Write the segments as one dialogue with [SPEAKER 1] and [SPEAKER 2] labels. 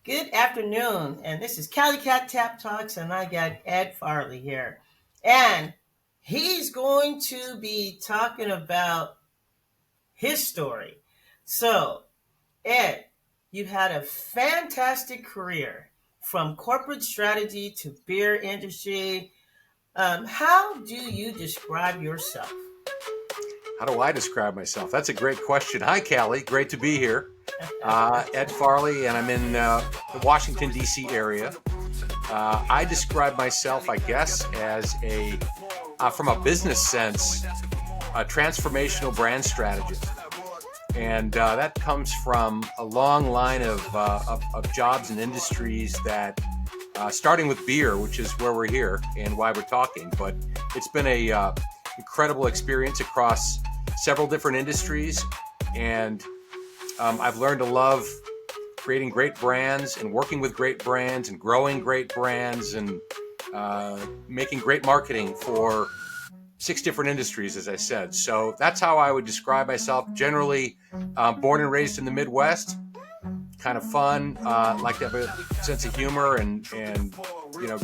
[SPEAKER 1] Good afternoon, and this is Cali Cat Tap Talks, and I got Ed Farley here. And he's going to be talking about his story. So, Ed, you had a fantastic career from corporate strategy to beer industry. How do you describe yourself?
[SPEAKER 2] How do I describe myself? That's a great question. Hi, Callie. Great to be here. Ed Farley, and I'm in the Washington, D.C. area. I describe myself, I guess, as from a business sense, a transformational brand strategist. And that comes from a long line of jobs and industries that, starting with beer, which is where we're here and why we're talking. But it's been a incredible experience across several different industries. And I've learned to love creating great brands and working with great brands and growing great brands and making great marketing for 6 different industries, as I said. So that's how I would describe myself. Generally, born and raised in the Midwest, kind of fun, like to have a sense of humor and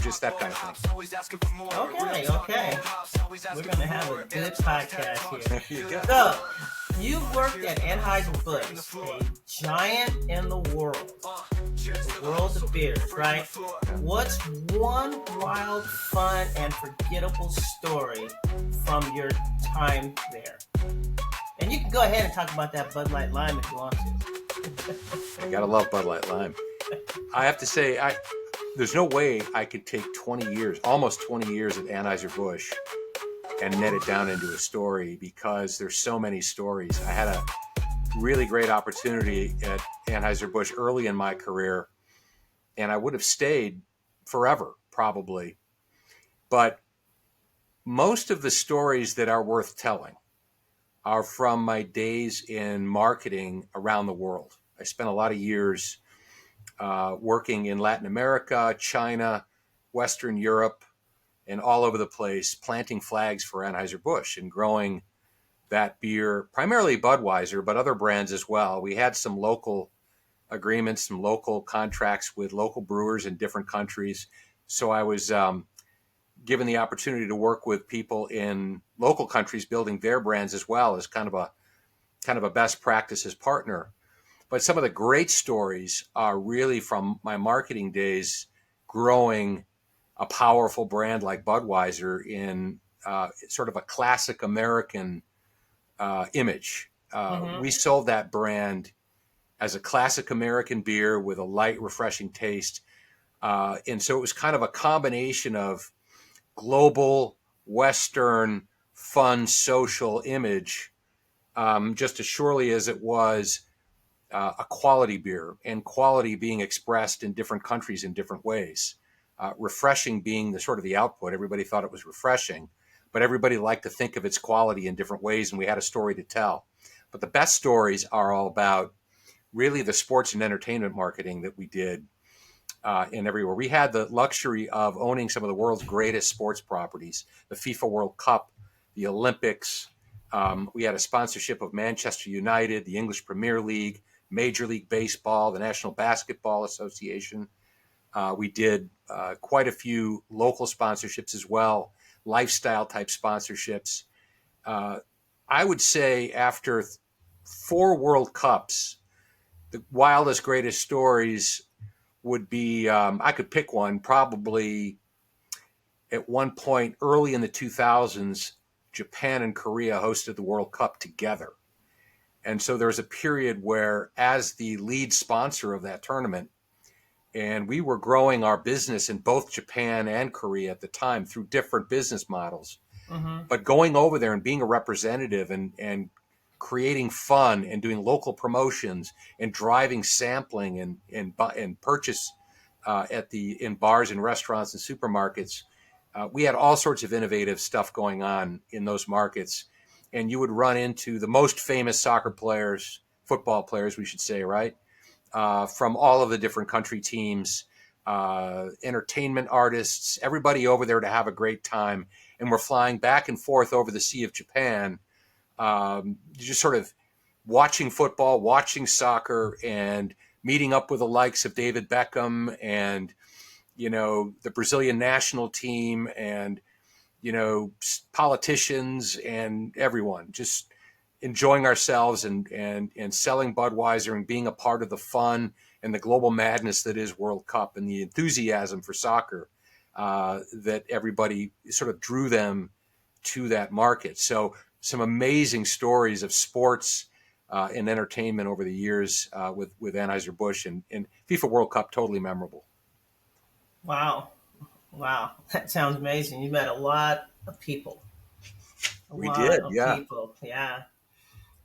[SPEAKER 2] just that kind of thing.
[SPEAKER 1] Okay. We're going to have a good podcast here.
[SPEAKER 2] You go.
[SPEAKER 1] So, you've worked at Anheuser-Busch, a giant in the world of beers, right? What's one wild, fun, and forgettable story from your time there? And you can go ahead and talk about that Bud Light Lime if you want to.
[SPEAKER 2] I gotta love Bud Light Lime. I have to say, there's no way I could take 20 years, almost 20 years at Anheuser-Busch and net it down into a story because there's so many stories. I had a really great opportunity at Anheuser-Busch early in my career, and I would have stayed forever, probably. But most of the stories that are worth telling are from my days in marketing around the world. I spent a lot of years working in Latin America, China, Western Europe, and all over the place, planting flags for Anheuser-Busch and growing that beer, primarily Budweiser, but other brands as well. We had some local agreements, some local contracts with local brewers in different countries. So I was given the opportunity to work with people in local countries building their brands as well as kind of a best practices partner. But some of the great stories are really from my marketing days growing a powerful brand like Budweiser in sort of a classic American image. We sold that brand as a classic American beer with a light, refreshing taste. And so it was kind of a combination of global, Western, fun, social image, just as surely as it was a quality beer, and quality being expressed in different countries in different ways. Refreshing being the sort of the output. Everybody thought it was refreshing, but everybody liked to think of its quality in different ways, and we had a story to tell. But the best stories are all about really the sports and entertainment marketing that we did in everywhere. We had the luxury of owning some of the world's greatest sports properties, the FIFA World Cup, the Olympics. We had a sponsorship of Manchester United, the English Premier League, Major League Baseball, the National Basketball Association. We did quite a few local sponsorships as well, lifestyle type sponsorships. I would say after 4 World Cups, the wildest, greatest stories would be, I could pick one, probably at one point early in the 2000s, Japan and Korea hosted the World Cup together. And so there was a period where, as the lead sponsor of that tournament, and we were growing our business in both Japan and Korea at the time through different business models, but going over there and being a representative and creating fun and doing local promotions and driving sampling and purchase in bars and restaurants and supermarkets. We had all sorts of innovative stuff going on in those markets. And you would run into the most famous soccer players, football players, we should say, right? From all of the different country teams, entertainment artists, everybody over there to have a great time. And we're flying back and forth over the Sea of Japan, just sort of watching football, watching soccer, and meeting up with the likes of David Beckham and, the Brazilian national team and, politicians and everyone, just enjoying ourselves and selling Budweiser and being a part of the fun and the global madness that is World Cup and the enthusiasm for soccer that everybody sort of drew them to that market. So some amazing stories of sports and entertainment over the years with Anheuser-Busch and FIFA World Cup, totally memorable.
[SPEAKER 1] Wow. Wow. That sounds amazing. You met a lot of people. A
[SPEAKER 2] We
[SPEAKER 1] lot
[SPEAKER 2] did,
[SPEAKER 1] of
[SPEAKER 2] yeah.
[SPEAKER 1] people. Yeah.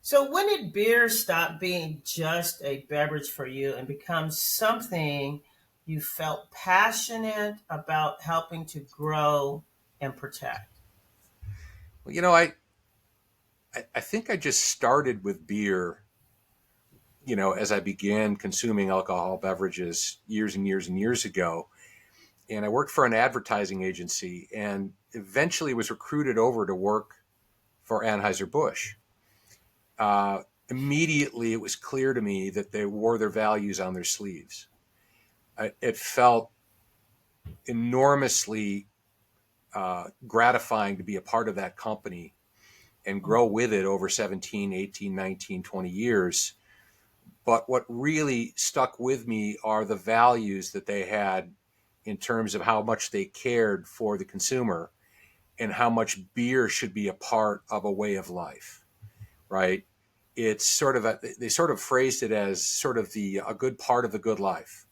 [SPEAKER 1] So when did beer stop being just a beverage for you and become something you felt passionate about helping to grow and protect?
[SPEAKER 2] Well, I think I just started with beer, as I began consuming alcohol beverages years and years and years ago. And I worked for an advertising agency and eventually was recruited over to work for Anheuser-Busch. Immediately, it was clear to me that they wore their values on their sleeves. It felt enormously gratifying to be a part of that company and grow with it over 17, 18, 19, 20 years. But what really stuck with me are the values that they had in terms of how much they cared for the consumer and how much beer should be a part of a way of life, right? It's sort of they sort of phrased it as sort of a good part of the good life.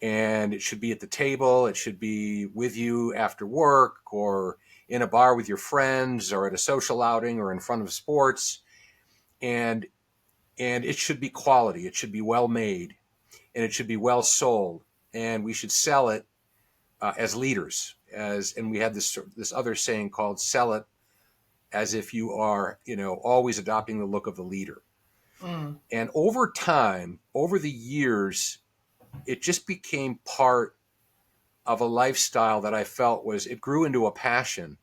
[SPEAKER 2] And it should be at the table. It should be with you after work or in a bar with your friends or at a social outing or in front of sports. And it should be quality. It should be well made and it should be well sold. And we should sell it as leaders. And we had this other saying called "sell it as if you are, always adopting the look of the leader."
[SPEAKER 1] Mm.
[SPEAKER 2] And over time, over the years, it just became part of a lifestyle that I felt it grew into a passion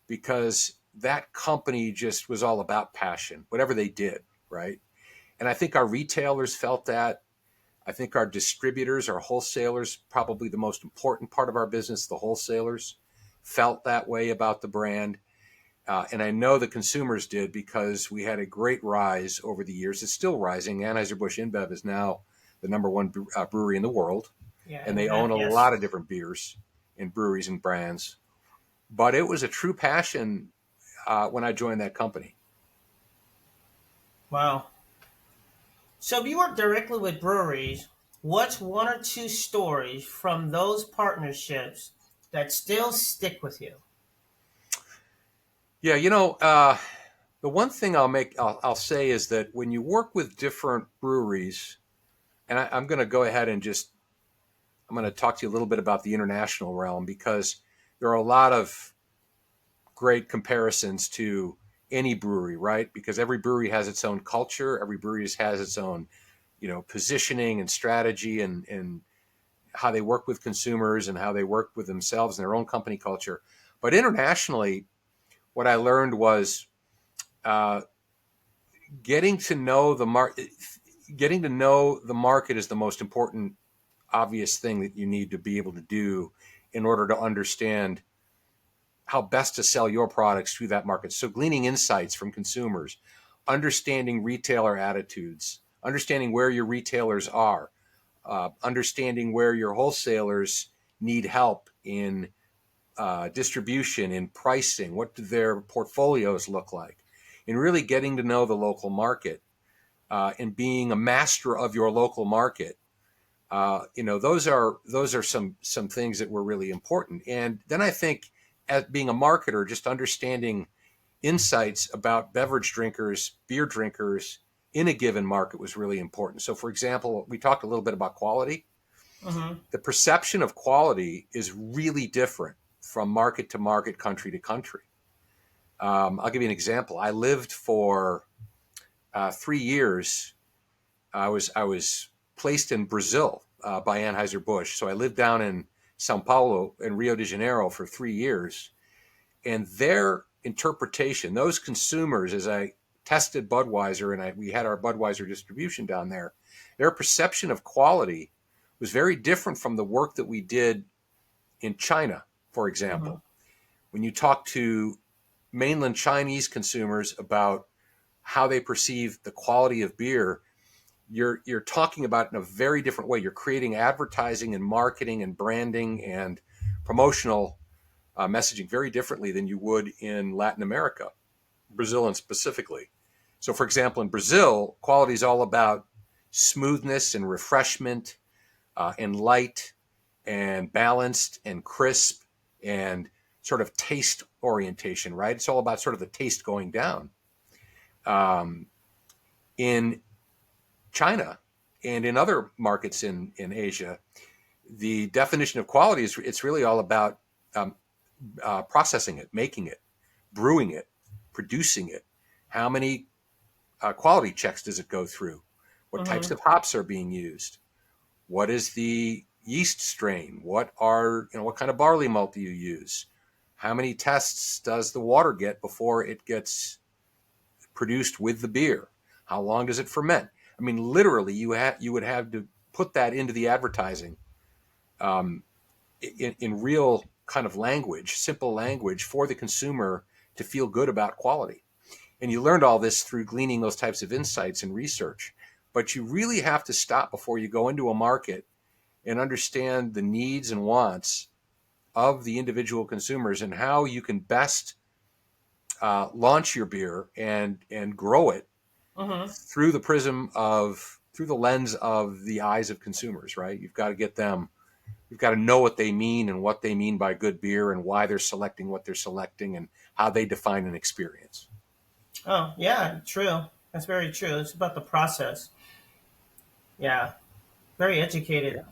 [SPEAKER 2] because that company just was all about passion, whatever they did, right? And I think our retailers felt that. I think our distributors, our wholesalers, probably the most important part of our business, the wholesalers, felt that way about the brand. And I know the consumers did because we had a great rise over the years. It's still rising. Anheuser-Busch InBev is now the number one brewery in the world,
[SPEAKER 1] Yeah,
[SPEAKER 2] and
[SPEAKER 1] and
[SPEAKER 2] they
[SPEAKER 1] that,
[SPEAKER 2] own a
[SPEAKER 1] yes.
[SPEAKER 2] lot of different beers and breweries and brands. But it was a true passion when I joined that company.
[SPEAKER 1] Wow. So if you work directly with breweries, what's one or two stories from those partnerships that still stick with you?
[SPEAKER 2] Yeah, the one thing I'll say is that when you work with different breweries, and I'm going to go ahead and I'm going to talk to you a little bit about the international realm because there are a lot of great comparisons to any brewery, right? Because every brewery has its own culture, every brewery has its own, positioning and strategy and how they work with consumers and how they work with themselves and their own company culture. But internationally, what I learned was uh, getting to know the market. Getting to know the market is the most important, obvious thing that you need to be able to do in order to understand how best to sell your products to that market. So gleaning insights from consumers, understanding retailer attitudes, understanding where your retailers are, understanding where your wholesalers need help in distribution, in pricing, what do their portfolios look like, and really getting to know the local market and being a master of your local market. Those are some things that were really important. And then I think, as being a marketer, just understanding insights about beverage drinkers, beer drinkers in a given market was really important. So, for example, we talked a little bit about quality.
[SPEAKER 1] Mm-hmm.
[SPEAKER 2] The perception of quality is really different from market to market, country to country. I'll give you an example. I lived for 3 years. I was placed in Brazil by Anheuser-Busch. So I lived down in Sao Paulo and Rio de Janeiro for 3 years. And their interpretation, those consumers, as I tested Budweiser and we had our Budweiser distribution down there, their perception of quality was very different from the work that we did in China, for
[SPEAKER 1] Mm-hmm.
[SPEAKER 2] example. When you talk to mainland Chinese consumers about how they perceive the quality of beer, you're talking about it in a very different way. You're creating advertising and marketing and branding and promotional messaging very differently than you would in Latin America, Brazil and specifically. So, for example, in Brazil, quality is all about smoothness and refreshment and light and balanced and crisp and sort of taste orientation, right? It's all about sort of the taste going down. Um, in China and in other markets in Asia, the definition of quality is it's really all about um, processing it, making it, brewing it, producing it. How many quality checks does it go through? What types
[SPEAKER 1] Mm-hmm.
[SPEAKER 2] of hops are being used? What is the yeast strain? What kind of barley malt do you use? How many tests does the water get before it gets produced with the beer? How long does it ferment? I mean, literally, you would have to put that into the advertising um, in real kind of language, simple language for the consumer to feel good about quality. And you learned all this through gleaning those types of insights and research. But you really have to stop before you go into a market and understand the needs and wants of the individual consumers and how you can best launch your beer and grow it
[SPEAKER 1] Mm-hmm.
[SPEAKER 2] through the lens of the eyes of consumers, right? You've got to get them, you've got to know what they mean and what they mean by good beer and why they're selecting what they're selecting and how they define an experience.
[SPEAKER 1] Oh, yeah, true. That's very true. It's about the process. Yeah, very educated.
[SPEAKER 2] Yeah.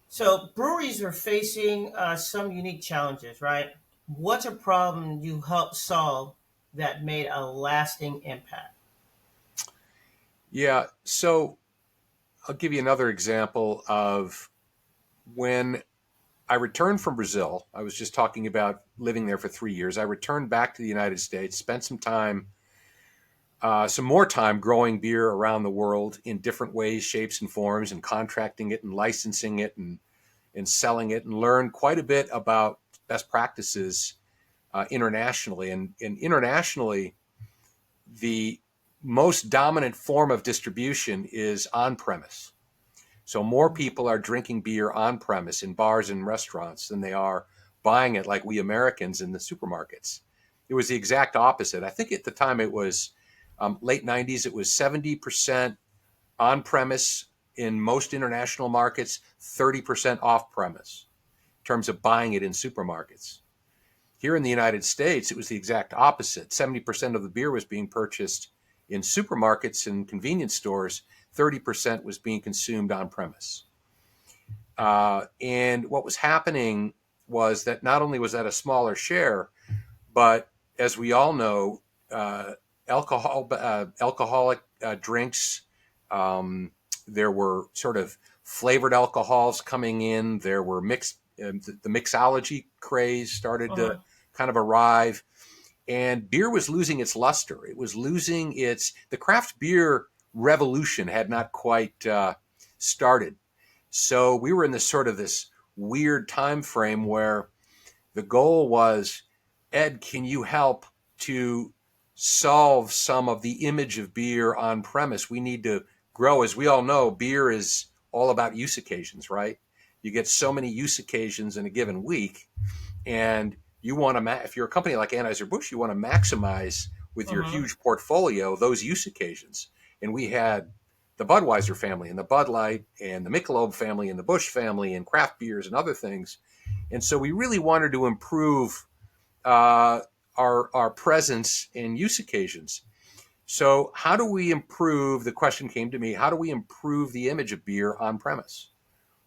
[SPEAKER 1] So breweries are facing some unique challenges, right? What's a problem you helped solve that made a lasting impact?
[SPEAKER 2] Yeah. So I'll give you another example of when I returned from Brazil. I was just talking about living there for 3 years. I returned back to the United States, spent some more time growing beer around the world in different ways, shapes, and forms, and contracting it and licensing it and selling it, and learned quite a bit about best practices internationally. And internationally, the most dominant form of distribution is on premise. So more people are drinking beer on premise in bars and restaurants than they are buying it like we Americans in the supermarkets. It was the exact opposite. I think at the time it was late 90s, it was 70% on premise in most international markets, 30% off premise in terms of buying it in supermarkets. Here in the United States, it was the exact opposite. 70% of the beer was being purchased in supermarkets and convenience stores, 30% was being consumed on premise. And what was happening was that not only was that a smaller share, but as we all know, alcoholic drinks, there were sort of flavored alcohols coming in. There were the mixology craze started to
[SPEAKER 1] Mm-hmm.
[SPEAKER 2] kind of arrive, and beer was losing its luster. It was losing the craft beer revolution had not quite started. So we were in this weird time frame where the goal was, Ed, can you help to solve some of the image of beer on premise? We need to grow. As we all know, beer is all about use occasions, right? You get so many use occasions in a given week, and you want to, if you're a company like Anheuser-Busch, you want to maximize with your
[SPEAKER 1] Mm-hmm.
[SPEAKER 2] huge portfolio those use occasions. And we had the Budweiser family and the Bud Light and the Michelob family and the Busch family and craft beers and other things. And so we really wanted to improve uh, our presence in use occasions. So how do we improve? The question came to me: how do we improve the image of beer on premise?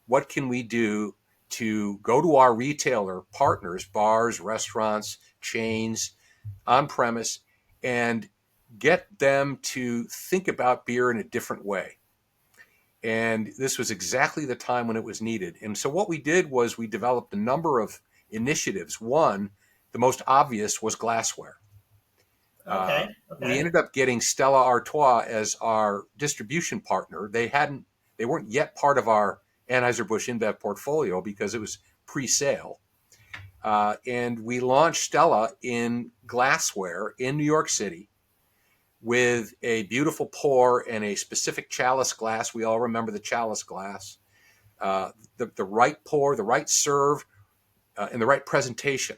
[SPEAKER 2] What can we do to go to our retailer partners, bars, restaurants, chains, on premise, and get them to think about beer in a different way? And this was exactly the time when it was needed. And so what we did was we developed a number of initiatives. One, the most obvious, was glassware.
[SPEAKER 1] Okay.
[SPEAKER 2] We
[SPEAKER 1] Okay.
[SPEAKER 2] ended up getting Stella Artois as our distribution partner. They hadn't They weren't yet part of our Anheuser-Busch InBev portfolio because it was pre-sale. And we launched Stella in glassware in New York City with a beautiful pour and a specific chalice glass. We all remember the chalice glass. The right pour, the right serve, and the right presentation.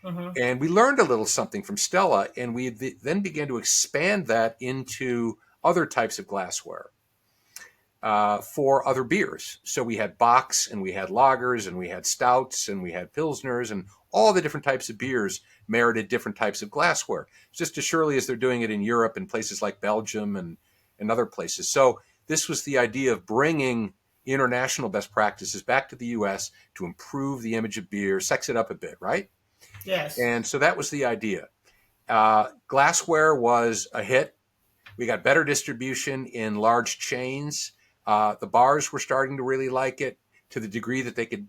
[SPEAKER 1] Mm-hmm.
[SPEAKER 2] And we learned a little something from Stella, and we then began to expand that into other types of glassware for other beers. So we had bocks, and we had lagers, and we had stouts, and we had pilsners, and all the different types of beers merited different types of glassware, just as surely as they're doing it in Europe and places like Belgium and other places. So this was the idea of bringing international best practices back to the U.S. to improve the image of beer, sex it up a bit, right?
[SPEAKER 1] Yes.
[SPEAKER 2] And so that was the idea. Glassware was a hit. We got better distribution in large chains. The bars were starting to really like it to the degree that they could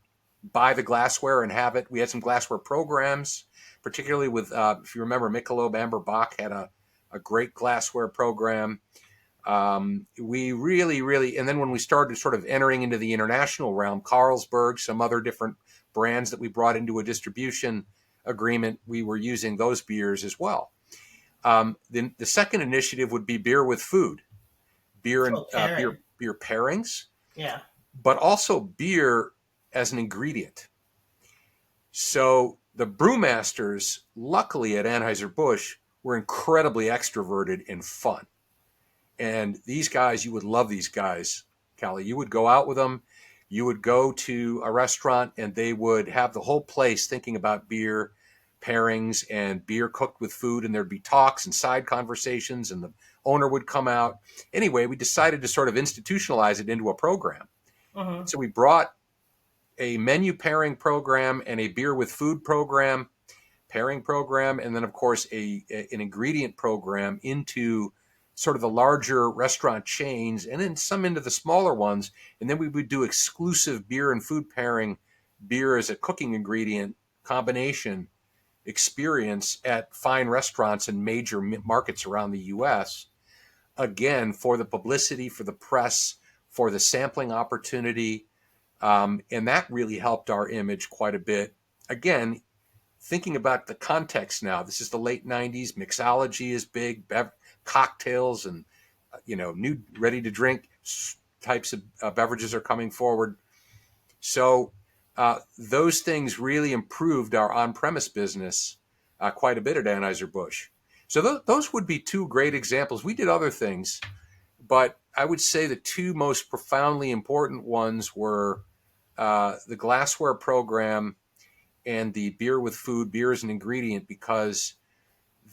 [SPEAKER 2] buy the glassware and have it. We had some glassware programs, particularly with, if you remember, Michelob Amber Bach had a great glassware program. We really, and then when we started sort of entering into the international realm, Carlsberg, some other different brands that we brought into a distribution agreement, we were using those beers as well. Then the second initiative would be beer with food, beer and
[SPEAKER 1] Oh, pairing.
[SPEAKER 2] beer pairings,
[SPEAKER 1] Yeah.
[SPEAKER 2] but also beer as an ingredient. So the brewmasters, luckily at Anheuser-Busch, were incredibly extroverted and fun. And these guys, you would love these guys, Callie. You would go out with them. You would go to a restaurant and they would have the whole place thinking about beer pairings and beer cooked with food. And there'd be talks and side conversations and the owner would come out. Anyway, we decided to sort of institutionalize it into a program.
[SPEAKER 1] Mm-hmm.
[SPEAKER 2] So we brought a menu pairing program and a beer with food program, pairing program, and then of course an ingredient program into sort of the larger restaurant chains and then some into the smaller ones. And then we would do exclusive beer and food pairing, beer as a cooking ingredient combination experience at fine restaurants in major markets around the US. Again, for the publicity, for the press, for the sampling opportunity. And that really helped our image quite a bit. Again, thinking about the context now, this is the late 90s. Mixology is big, cocktails and, new ready to drink types of beverages are coming forward. So those things really improved our on-premise business quite a bit at Anheuser-Busch. So those would be two great examples. We did other things, but I would say the two most profoundly important ones were the glassware program and the beer with food, beer as an ingredient, because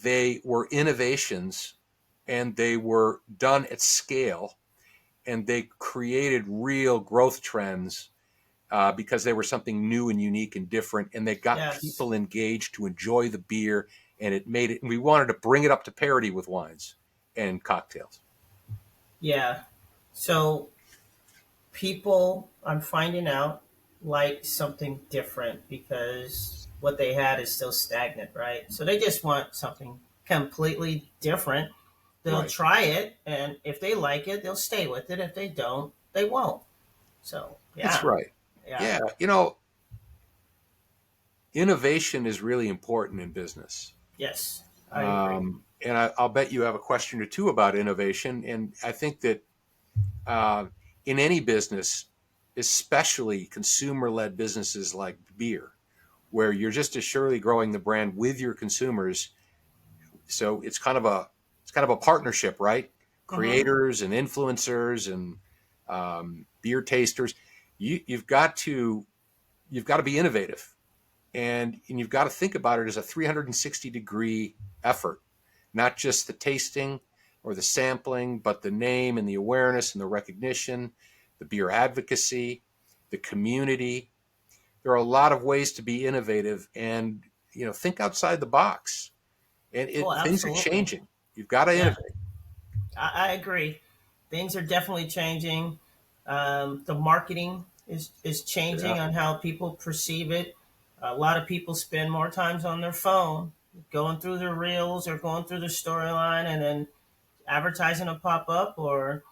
[SPEAKER 2] they were innovations and they were done at scale and they created real growth trends because they were something new and unique and different. And they got
[SPEAKER 1] Yes.
[SPEAKER 2] people engaged to enjoy the beer and it made it, and we wanted to bring it up to parity with wines and cocktails.
[SPEAKER 1] Yeah. So people, I'm finding out, like something different because what they had is still stagnant, right? So they just want something completely different. They'll
[SPEAKER 2] Right.
[SPEAKER 1] try it, and if they like it, they'll stay with it. If they don't, they won't. So,
[SPEAKER 2] That's
[SPEAKER 1] yeah,
[SPEAKER 2] right.
[SPEAKER 1] yeah,
[SPEAKER 2] Yeah. Innovation is really important in business.
[SPEAKER 1] yes, I agree.
[SPEAKER 2] And I'll bet you have a question or two about innovation. And I think that uh, in any business, especially consumer led businesses like beer, where you're just as surely growing the brand with your consumers. So it's kind of a partnership, right?
[SPEAKER 1] Mm-hmm.
[SPEAKER 2] Creators and influencers and beer tasters. You've got to be innovative, and you've got to think about it as a 360-degree effort, not just the tasting or the sampling, but the name and the awareness and the recognition, the beer advocacy, the community. There are a lot of ways to be innovative and think outside the box. And
[SPEAKER 1] Oh,
[SPEAKER 2] things are
[SPEAKER 1] absolutely.
[SPEAKER 2] changing. You've got to
[SPEAKER 1] Yeah,
[SPEAKER 2] innovate.
[SPEAKER 1] I agree. Things are definitely changing. The marketing is changing
[SPEAKER 2] Yeah,
[SPEAKER 1] on how people perceive it. A lot of people spend more times on their phone, going through their reels or going through the storyline, and then advertising will pop up, or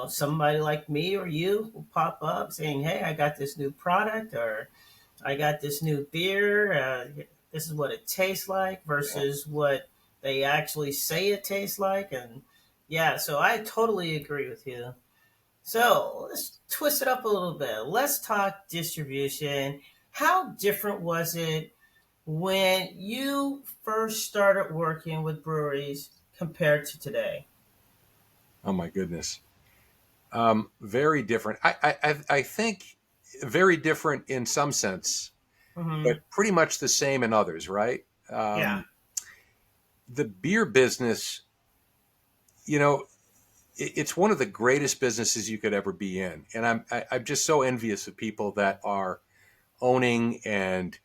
[SPEAKER 1] Somebody like me or you will pop up saying, "Hey, I got this new product," or "I got this new beer. This is what it tastes like," versus what they actually say it tastes like. And yeah, so I totally agree with you. So let's twist it up a little bit. Let's talk distribution. How different was it when you first started working with breweries compared to today?
[SPEAKER 2] Oh my goodness. Very different. I think very different in some sense,
[SPEAKER 1] Mm-hmm.
[SPEAKER 2] but pretty much the same in others, right?
[SPEAKER 1] Yeah.
[SPEAKER 2] The beer business, you know, it's one of the greatest businesses you could ever be in, and I'm just so envious of people that are owning and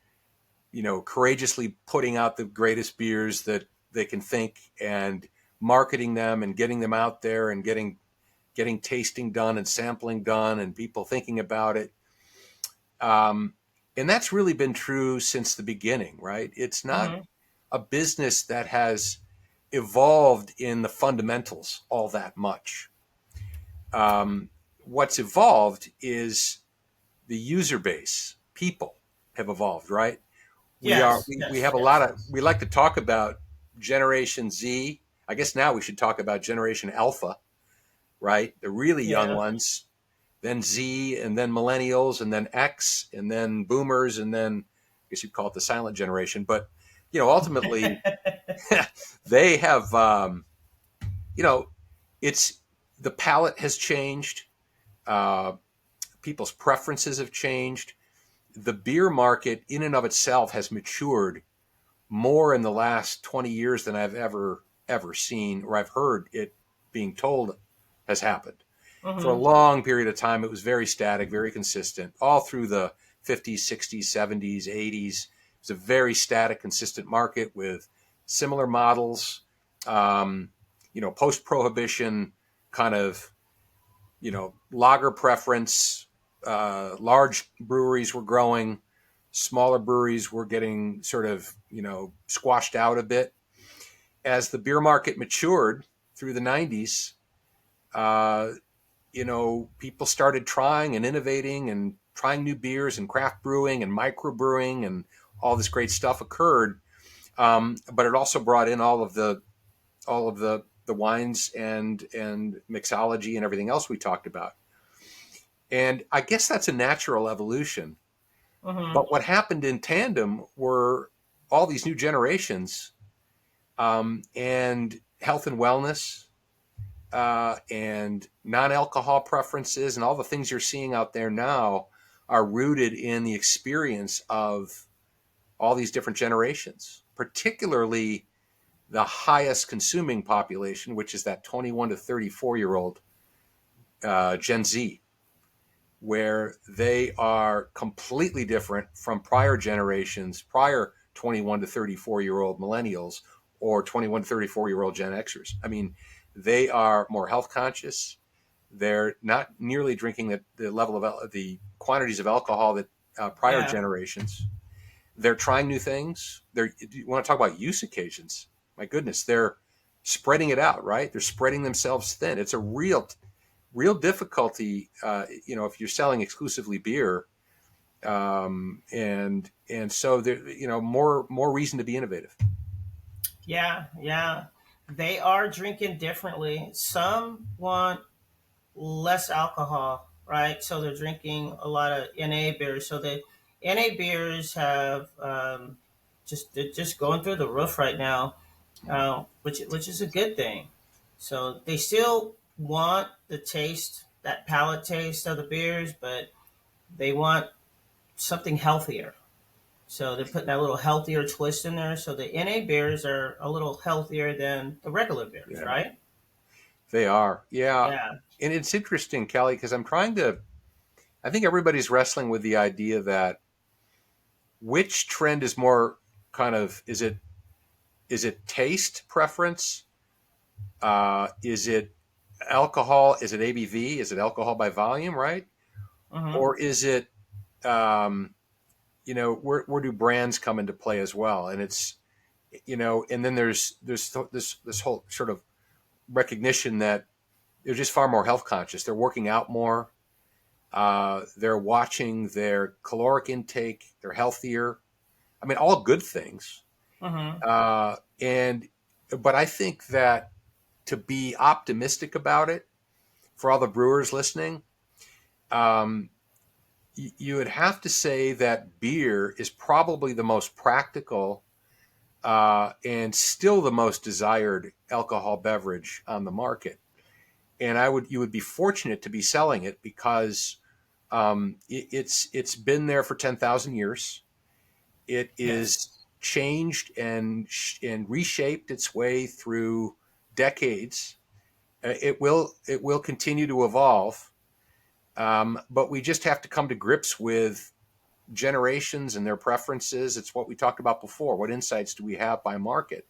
[SPEAKER 2] courageously putting out the greatest beers that they can think and marketing them and getting them out there and getting tasting done and sampling done and people thinking about it. Um, and that's really been true since the beginning, right? It's not
[SPEAKER 1] Mm-hmm.
[SPEAKER 2] a business that has evolved in the fundamentals all that much. Um, what's evolved is the user base. People have evolved, right?
[SPEAKER 1] Yes.
[SPEAKER 2] We
[SPEAKER 1] Yes.
[SPEAKER 2] have a lot
[SPEAKER 1] Yes.
[SPEAKER 2] of we like to talk about Generation Z. I guess now we should talk about Generation Alpha, right? The really young
[SPEAKER 1] Yeah.
[SPEAKER 2] ones, then Z, and then Millennials, and then X, and then Boomers, and then I guess you'd call it the silent generation. But ultimately, they have you know, it's the palate has changed. Uh, People's preferences have changed. The beer market, in and of itself, has matured more in the last 20 years than I've ever seen or I've heard it being told has happened. For a
[SPEAKER 1] Mm-hmm.
[SPEAKER 2] long period of time, it was very static, very consistent, all through the 50s, 60s, 70s, 80s. It was a very static, consistent market with similar models. Um, Post prohibition kind of, lager preference. Large breweries were growing, smaller breweries were getting sort of, squashed out a bit. As the beer market matured through the 90s, uh, people started trying and innovating and trying new beers and craft brewing and microbrewing and all this great stuff occurred. But it also brought in all of the wines and mixology and everything else we talked about. And I guess that's a natural evolution.
[SPEAKER 1] Mm-hmm.
[SPEAKER 2] But what happened in tandem were all these new generations and health and wellness and non-alcohol preferences and all the things you're seeing out there now are rooted in the experience of all these different generations, particularly the highest consuming population, which is that 21 to 34-year-old Gen Z, where they are completely different from prior generations, prior 21 to 34-year-old millennials or 21 to 34-year-old Gen Xers. I mean, they are more health conscious. They're not nearly drinking the level of the quantities of alcohol that prior
[SPEAKER 1] Yeah.
[SPEAKER 2] generations. They're trying new things. You want to talk about use occasions? My goodness, they're spreading it out, right? They're spreading themselves thin. It's a real difficulty, if you're selling exclusively beer, and so there, more reason to be innovative.
[SPEAKER 1] Yeah. Yeah. They are drinking differently. Some want less alcohol, right? So they're drinking a lot of NA beers. So the NA beers have they're just going through the roof right now, which is a good thing. So they still want the taste, that palate taste of the beers, but they want something healthier. So they're putting that little healthier twist in there. So the NA beers are a little healthier than the regular beers,
[SPEAKER 2] Yeah,
[SPEAKER 1] right?
[SPEAKER 2] they are. Yeah,
[SPEAKER 1] Yeah.
[SPEAKER 2] and it's interesting, Kelly, because I'm trying to. I think everybody's wrestling with the idea that which trend is more kind of is it taste preference? Is it alcohol? Is it ABV? Is it alcohol by volume? Right?
[SPEAKER 1] Mm-hmm.
[SPEAKER 2] Or is it um, where do brands come into play as well? And it's and then there's this whole sort of recognition that they're just far more health conscious. They're working out more. They're watching their caloric intake. They're healthier. I mean, all good things.
[SPEAKER 1] Mm-hmm.
[SPEAKER 2] And but I think that to be optimistic about it for all the brewers listening, um, you would have to say that beer is probably the most practical and still the most desired alcohol beverage on the market. And you would be fortunate to be selling it because it's been there for 10,000 years. It
[SPEAKER 1] Yes.
[SPEAKER 2] is changed and reshaped its way through decades. It will continue to evolve, but we just have to come to grips with generations and their preferences. It's what we talked about before. What insights do we have by market?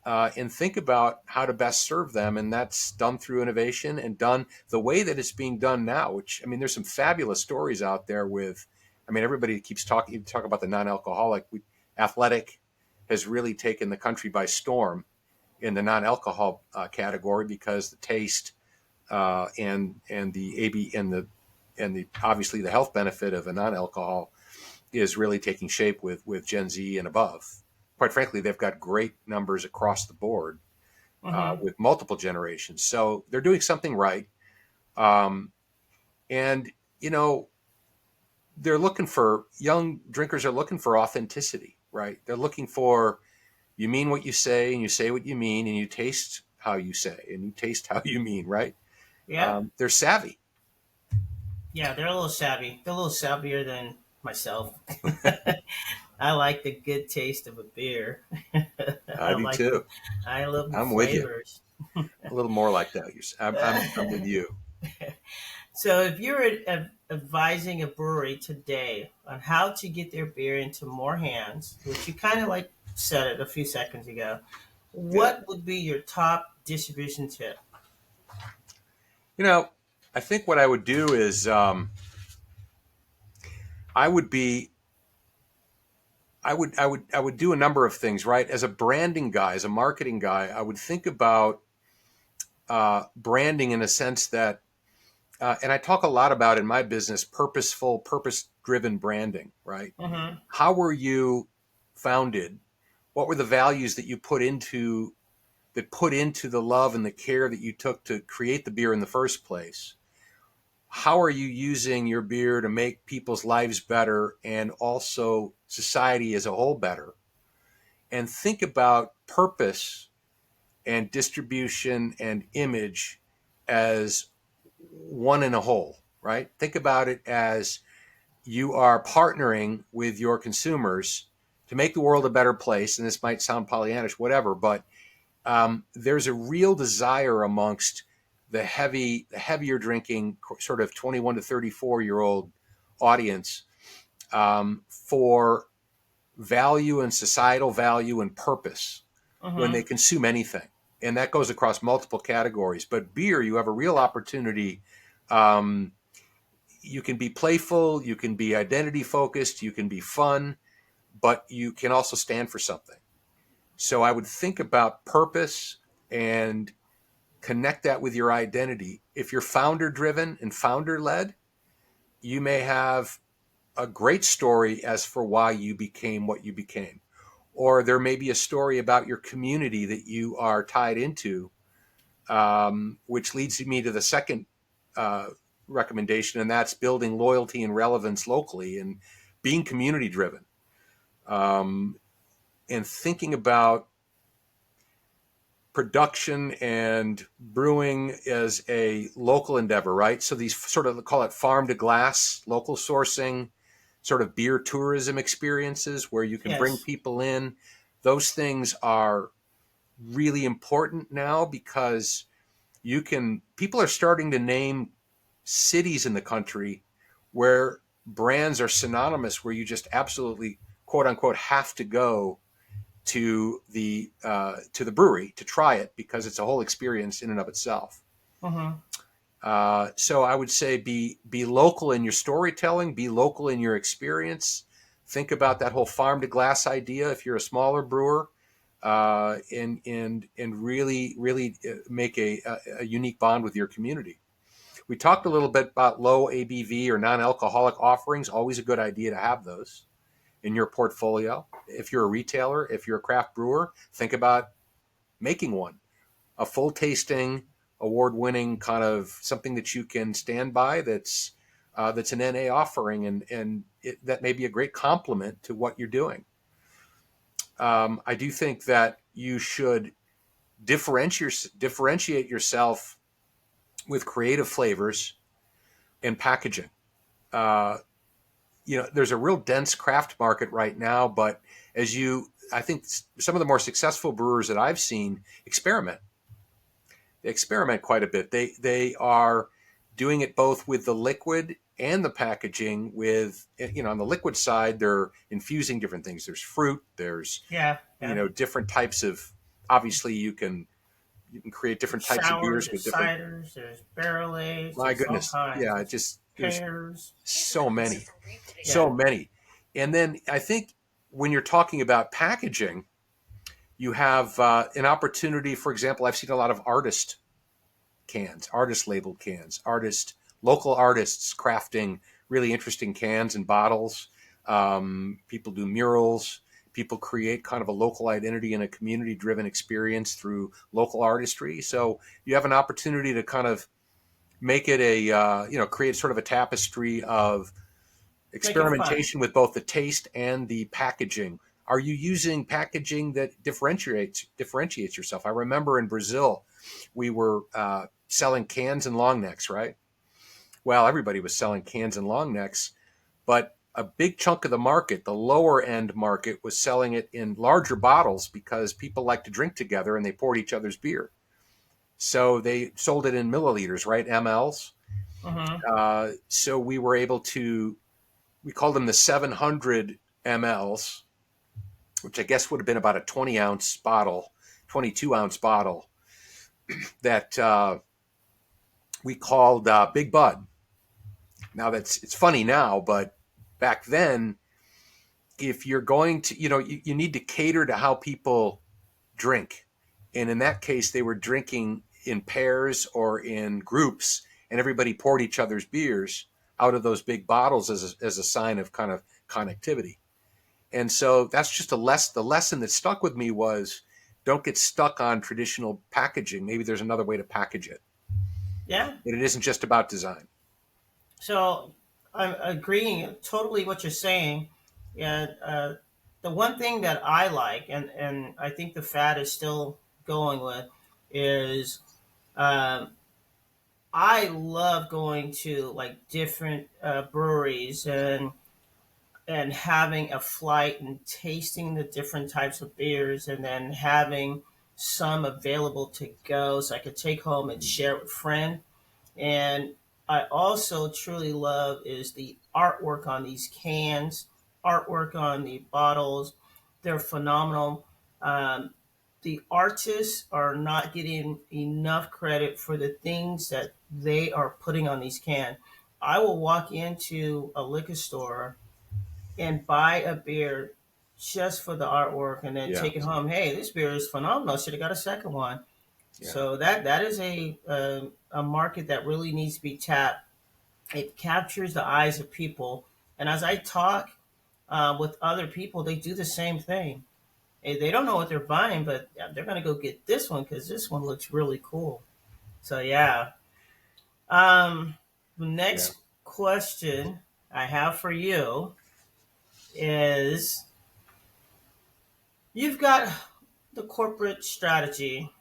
[SPEAKER 2] And think about how to best serve them. And that's done through innovation and done the way that it's being done now, which, I mean, there's some fabulous stories out there with, I mean, everybody keeps talking, you talk about the non-alcoholic. Athletic has really taken the country by storm in the non-alcohol category because the taste and the AB and the obviously the health benefit of a non-alcohol is really taking shape with Gen Z and above. Quite frankly, they've got great numbers across the board
[SPEAKER 1] Mm-hmm.
[SPEAKER 2] with multiple generations. So they're doing something right. Um, and, you know, young drinkers are looking for authenticity, right? They're looking for, you mean what you say and you say what you mean and you taste how you say and you taste how you mean, right?
[SPEAKER 1] Yep.
[SPEAKER 2] They're savvy.
[SPEAKER 1] Yeah, they're a little savvy. They're a little savvier than myself. I like the good taste of a beer. I
[SPEAKER 2] I do
[SPEAKER 1] like the,
[SPEAKER 2] too.
[SPEAKER 1] I love the
[SPEAKER 2] I'm with you.
[SPEAKER 1] flavors.
[SPEAKER 2] A little more like that. I'm with you.
[SPEAKER 1] So, if you're advising a brewery today on how to get their beer into more hands, which you kind of like said it a few seconds ago,
[SPEAKER 2] Yeah.
[SPEAKER 1] what would be your top distribution tip?
[SPEAKER 2] You know, I think what I would do is I would be I would do a number of things, right? As a branding guy, as a marketing guy, I would think about branding in a sense that, and I talk a lot about in my business, purposeful, purpose-driven branding, right?
[SPEAKER 1] Mm-hmm.
[SPEAKER 2] How were you founded? What were the values that you put into the love and the care that you took to create the beer in the first place? How are you using your beer to make people's lives better and also society as a whole better? And think about purpose and distribution and image as one in a whole, right? Think about it as you are partnering with your consumers to make the world a better place. And this might sound Pollyannish, whatever, but there's a real desire amongst the heavier drinking, sort of 21 to 34-year-old audience for value and societal value and purpose when
[SPEAKER 1] Mm-hmm.
[SPEAKER 2] they consume anything. And that goes across multiple categories. But beer, you have a real opportunity. Um, you can be playful, you can be identity focused, you can be fun, but you can also stand for something. So I would think about purpose and connect that with your identity. If you're founder driven and founder led, you may have a great story as for why you became what you became. Or there may be a story about your community that you are tied into, which leads me to the second uh, recommendation, and that's building loyalty and relevance locally and being community driven, um, and thinking about production and brewing as a local endeavor, right? So these sort of call it farm to glass, local sourcing, sort of beer tourism experiences where you can bring
[SPEAKER 1] Yes.
[SPEAKER 2] people in. Those things are really important now because people are starting to name cities in the country where brands are synonymous, where you just absolutely quote unquote have to go to the brewery to try it because it's a whole experience in and of itself.
[SPEAKER 1] Mm-hmm.
[SPEAKER 2] So I would say be local in your storytelling, be local in your experience. Think about that whole farm to glass idea. If you're a smaller brewer, and really make a unique bond with your community. We talked a little bit about low ABV or non-alcoholic offerings. Always a good idea to have those in your portfolio. If you're a retailer, if you're a craft brewer, think about making one. A full tasting, award-winning kind of something that you can stand by. That's an NA offering, and that may be a great complement to what you're doing. I do think that you should differentiate yourself with creative flavors and packaging. Uh, there's a real dense craft market right now, but I think some of the more successful brewers that I've seen experiment. They experiment quite a bit. They are doing it both with the liquid and the packaging. With on the liquid side, they're infusing different things. There's fruit. There's
[SPEAKER 1] Yeah, yeah.
[SPEAKER 2] different types of. Obviously, you can create different types of
[SPEAKER 1] Sours,
[SPEAKER 2] beers
[SPEAKER 1] there's
[SPEAKER 2] with different.
[SPEAKER 1] ciders, there's barrel aged,
[SPEAKER 2] My
[SPEAKER 1] there's all
[SPEAKER 2] goodness,
[SPEAKER 1] kinds.
[SPEAKER 2] yeah, it
[SPEAKER 1] There's
[SPEAKER 2] just there's
[SPEAKER 1] pears.
[SPEAKER 2] so many, so
[SPEAKER 1] Yeah.
[SPEAKER 2] many. And then I think when you're talking about packaging, you have an opportunity. For example, I've seen a lot of cans, artist labeled cans, local artists crafting really interesting cans and bottles. People do murals. People create kind of a local identity and a community driven experience through local artistry. So you have an opportunity to kind of make it create sort of a tapestry of
[SPEAKER 1] Make it fun.
[SPEAKER 2] experimentation with both the taste and the packaging. Are you using packaging that differentiates yourself? I remember in Brazil, we were selling cans and long necks, right? Well, everybody was selling cans and long necks, but a big chunk of the market, the lower end market, was selling it in larger bottles because people like to drink together and they poured each other's beer. So they sold it in milliliters, right? MLs.
[SPEAKER 1] Mm-hmm.
[SPEAKER 2] So we called them the 700 mLs, which I guess would have been about a 20-ounce bottle, 22-ounce bottle that we called Big Bud. Now it's funny now, but back then, if you're going to, you need to cater to how people drink. And in that case, they were drinking in pairs or in groups, and everybody poured each other's beers out of those big bottles as a sign of kind of connectivity. And so that's just the lesson that stuck with me was don't get stuck on traditional packaging. Maybe there's another way to package it.
[SPEAKER 1] Yeah.
[SPEAKER 2] And it isn't just about design.
[SPEAKER 1] So I'm agreeing totally what you're saying. Yeah. The one thing that I like, and I think the fad is still going with, is um, I love going to like different breweries and having a flight and tasting the different types of beers and then having some available to go so I could take home and share with friends. And I also truly love is the artwork on these cans, artwork on the bottles. They're phenomenal. Um, the artists are not getting enough credit for the things that they are putting on these cans. I will walk into a liquor store and buy a beer just for the artwork and then
[SPEAKER 2] Yeah.
[SPEAKER 1] take it home. Hey, this beer is phenomenal. Should have got a second one.
[SPEAKER 2] Yeah.
[SPEAKER 1] So that is a market that really needs to be tapped. It captures the eyes of people, and as I talk with other people, they do the same thing. They don't know what they're buying, but they're going to go get this one because this one looks really cool. So yeah. The
[SPEAKER 2] Yeah.
[SPEAKER 1] next question I have for you is: you've got the corporate strategy,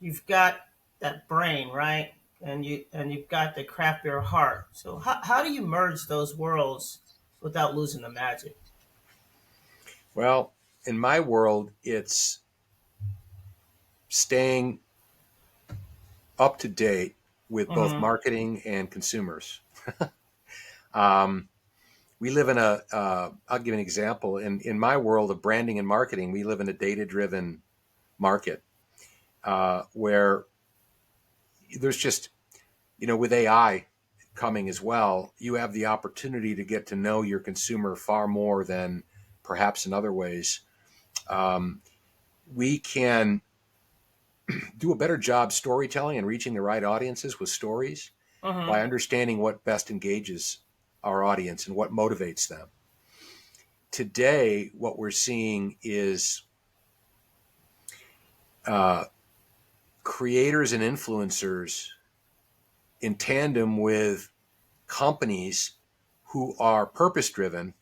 [SPEAKER 1] you've got that brain, right? And you've got the craft beer heart. So how do you merge those worlds without losing the magic?
[SPEAKER 2] Well, in my world, it's staying up to date with both
[SPEAKER 1] Mm-hmm.
[SPEAKER 2] marketing and consumers. Um, we live in I'll give an example. In my world of branding and marketing, we live in a data driven market where there's just, with AI coming as well, you have the opportunity to get to know your consumer far more than perhaps in other ways. Um, we can do a better job storytelling and reaching the right audiences with stories
[SPEAKER 1] Mm-hmm.
[SPEAKER 2] by understanding what best engages our audience and what motivates them. Today, what we're seeing is uh, creators and influencers in tandem with companies who are purpose driven,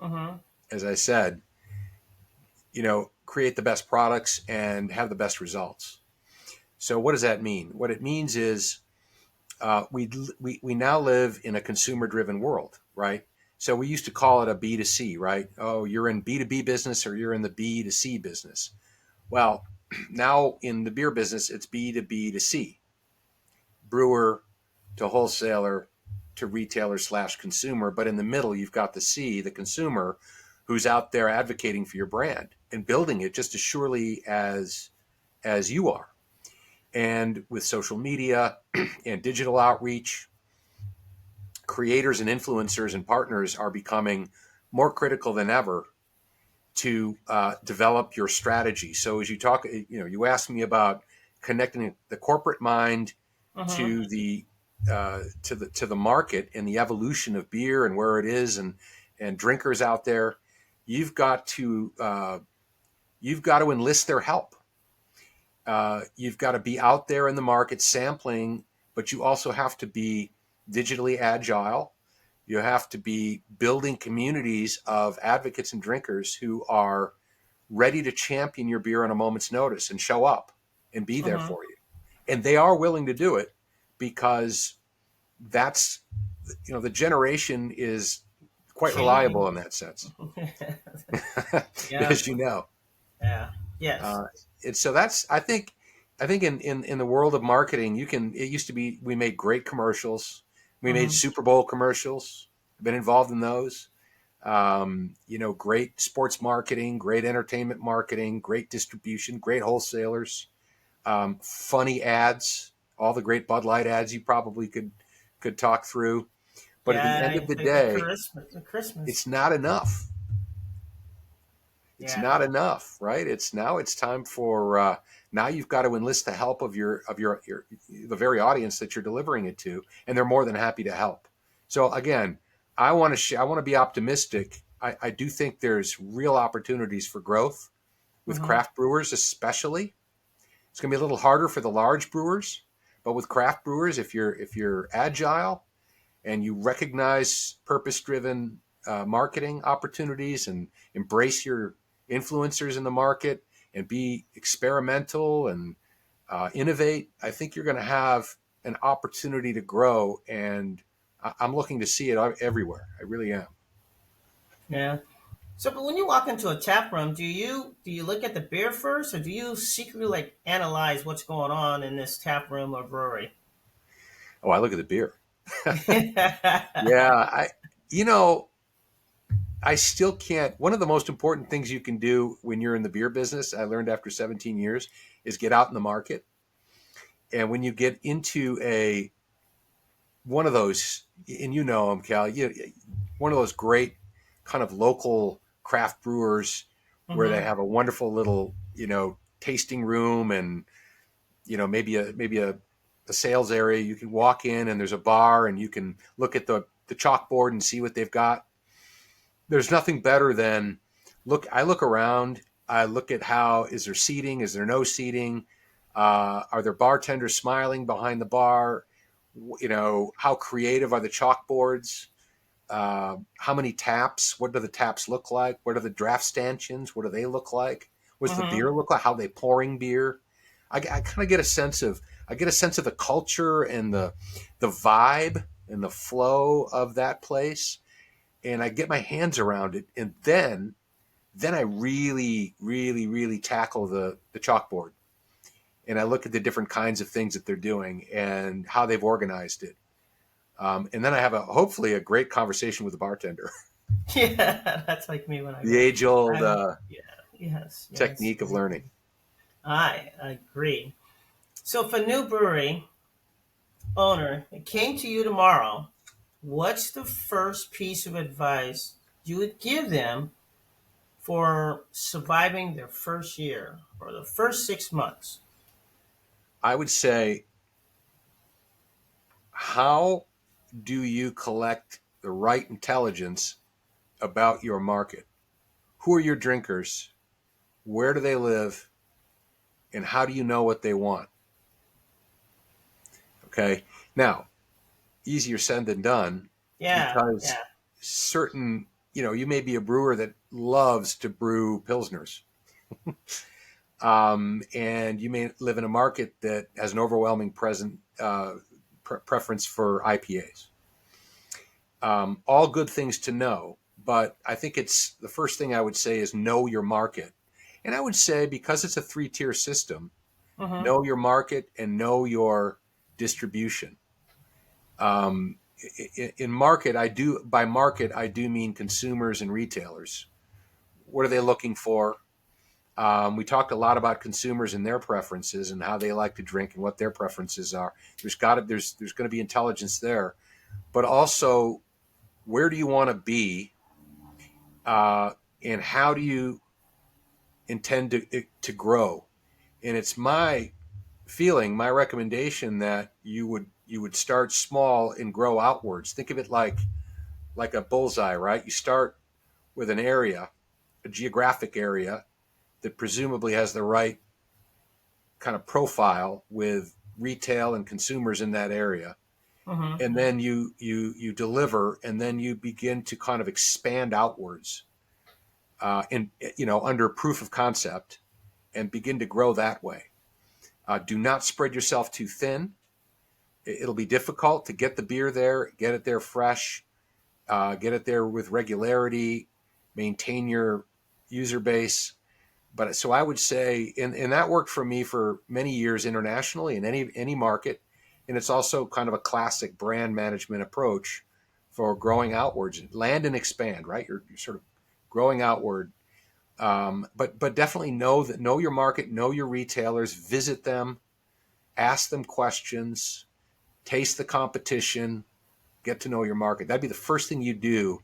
[SPEAKER 1] Mm-hmm.
[SPEAKER 2] as I said, create the best products and have the best results. So, what does that mean? What it means is we now live in a consumer driven world, right? So we used to call it a B2C, right? Oh, you're in B2B business or you're in the B2C business. Well, now in the beer business, it's B2B2C, brewer to wholesaler to retailer slash consumer. But in the middle, you've got the C, the consumer, who's out there advocating for your brand and building it just as surely as you are. And with social media and digital outreach, creators and influencers and partners are becoming more critical than ever to develop your strategy. So as you talk, you asked me about connecting the corporate mind
[SPEAKER 1] Mm-hmm.
[SPEAKER 2] to the market and the evolution of beer and where it is and drinkers out there. You've got to enlist their help. You've got to be out there in the market sampling, but you also have to be digitally agile. You have to be building communities of advocates and drinkers who are ready to champion your beer on a moment's notice and show up and be there
[SPEAKER 1] Mm-hmm.
[SPEAKER 2] for you. And they are willing to do it because that's, the generation is quite
[SPEAKER 1] Changing.
[SPEAKER 2] reliable in that sense,
[SPEAKER 1] Yeah.
[SPEAKER 2] as you know.
[SPEAKER 1] Yeah. Yes.
[SPEAKER 2] Uh, and so that's, I think in the world of marketing, it used to be, we made great commercials. We made
[SPEAKER 1] Mm-hmm.
[SPEAKER 2] Super Bowl commercials. I've been involved in those. Great sports marketing, great entertainment marketing, great distribution, great wholesalers, funny ads, all the great Bud Light ads you probably could talk through. But at the end
[SPEAKER 1] Yeah.
[SPEAKER 2] of the
[SPEAKER 1] The
[SPEAKER 2] day,
[SPEAKER 1] Christmas. The Christmas.
[SPEAKER 2] it's not enough. It's
[SPEAKER 1] Yeah.
[SPEAKER 2] not enough, right? It's time for now you've got to enlist the help of your the very audience that you're delivering it to, and they're more than happy to help. So again, I want to be optimistic. I do think there's real opportunities for growth with
[SPEAKER 1] Mm-hmm.
[SPEAKER 2] craft brewers, especially. It's going to be a little harder for the large brewers, but with craft brewers, if you're agile and you recognize purpose-driven marketing opportunities and embrace your influencers in the market and be experimental and innovate, I think you're going to have an opportunity to grow. And I'm looking to see it everywhere. I really am.
[SPEAKER 1] Yeah. So, but when you walk into a tap room, do you look at the beer first, or do you secretly like analyze what's going on in this tap room or brewery?
[SPEAKER 2] Oh, I look at the beer. Yeah, you know, I still can't. One of the most important things you can do when you're in the beer business, I learned after 17 years, is get out in the market. And when you get into one of those, and you know them, Cal, one of those great kind of local craft brewers where they
[SPEAKER 1] Mm-hmm.
[SPEAKER 2] have a wonderful little, tasting room and, maybe a sales area. You can walk in and there's a bar and you can look at the chalkboard and see what they've got. There's nothing better than I look around, I look at how, is there seating, is there no seating, are there bartenders smiling behind the bar, how creative are the chalkboards, how many taps, what do the taps look like, what are the draft stanchions, what do they look like, what's the
[SPEAKER 1] Mm-hmm.
[SPEAKER 2] beer look like, how they pouring beer. I kind of get a sense of the culture and the vibe and the flow of that place, and I get my hands around it, and then I really, really, really tackle the chalkboard, and I look at the different kinds of things that they're doing and how they've organized it, and then I have hopefully a great conversation with the bartender.
[SPEAKER 1] Yeah, that's like me when I
[SPEAKER 2] The
[SPEAKER 1] go.
[SPEAKER 2] age old
[SPEAKER 1] I'm Yeah. Yes. Yes.
[SPEAKER 2] technique of learning.
[SPEAKER 1] I agree. So, if a new brewery owner came to you tomorrow, what's the first piece of advice you would give them for surviving their first year or the first 6 months?
[SPEAKER 2] I would say, how do you collect the right intelligence about your market? Who are your drinkers? Where do they live? And how do you know what they want? Okay. Now, easier said than done,
[SPEAKER 1] Yeah,
[SPEAKER 2] because
[SPEAKER 1] yeah.
[SPEAKER 2] certain, you may be a brewer that loves to brew Pilsners. And you may live in a market that has an overwhelming preference for IPAs. All good things to know, but I think it's the first thing I would say is know your market. And I would say, because it's a three-tier system,
[SPEAKER 1] Mm-hmm.
[SPEAKER 2] know your market and know your distribution. In market, by market, I do mean consumers and retailers. What are they looking for? We talked a lot about consumers and their preferences and how they like to drink and what their preferences are. There's going to be intelligence there, but also, where do you want to be, uh, and how do you intend to grow? And it's my recommendation that you would start small and grow outwards. Think of it like a bullseye, right? You start with an area, a geographic area that presumably has the right kind of profile with retail and consumers in that area.
[SPEAKER 1] Mm-hmm.
[SPEAKER 2] And then you deliver, and then you begin to kind of expand outwards, in under proof of concept, and begin to grow that way. Do not spread yourself too thin. It'll be difficult to get the beer there, get it there fresh, get it there with regularity, maintain your user base. But so I would say, and that worked for me for many years internationally in any market, and it's also kind of a classic brand management approach for growing outwards. Land and expand, right? You're sort of growing outward, but definitely know your market, know your retailers, visit them, ask them questions, taste the competition, get to know your market. That'd be the first thing you do,